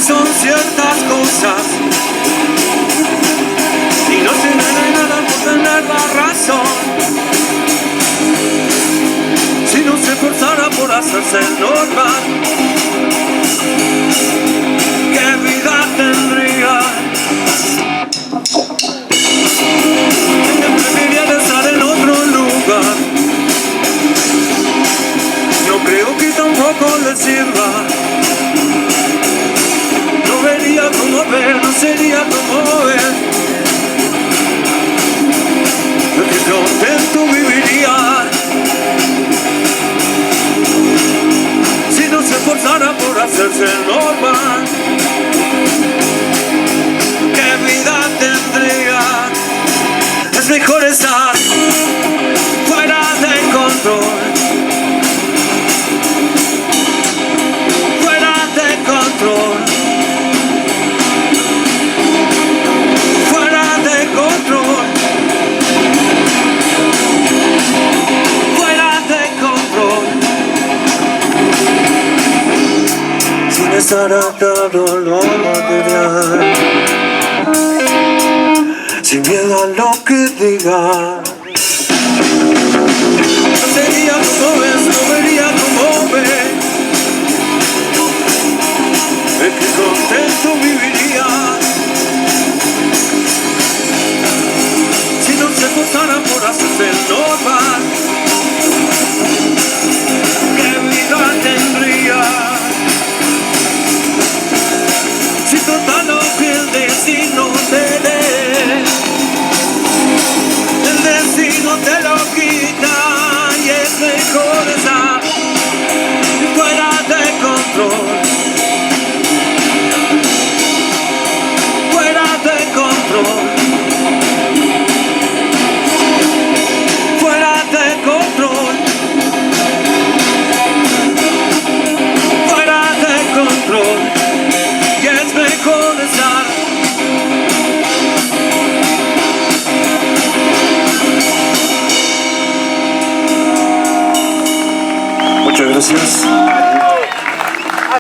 son ciertas cosas y no tienen nada por tener la razón. Si no se esforzara por hacerse normal, ¿qué vida tendría? Preferiría estar en otro lugar. No creo que tampoco le sirva. No vería como ver, no sería como ver. Yo que contento viviría si no se esforzara por hacerse normal. ¿Qué vida tendría? Es mejor estar fuera de control. Fuera de control. Fuera de control. Fuera de control. Sin estar atado a lo material, sin miedo a lo que diga. No sería como ves, no vería como ves. Es que contento viviría si no se esforzara por hacerse normal. ¿Qué vida tendría? Si total lo que el destino te dé, el destino te lo quita y es mejor estar fuera de control. Fuera de control. Fuera de control. Fuera de control. Y es mejor estar muchas gracias.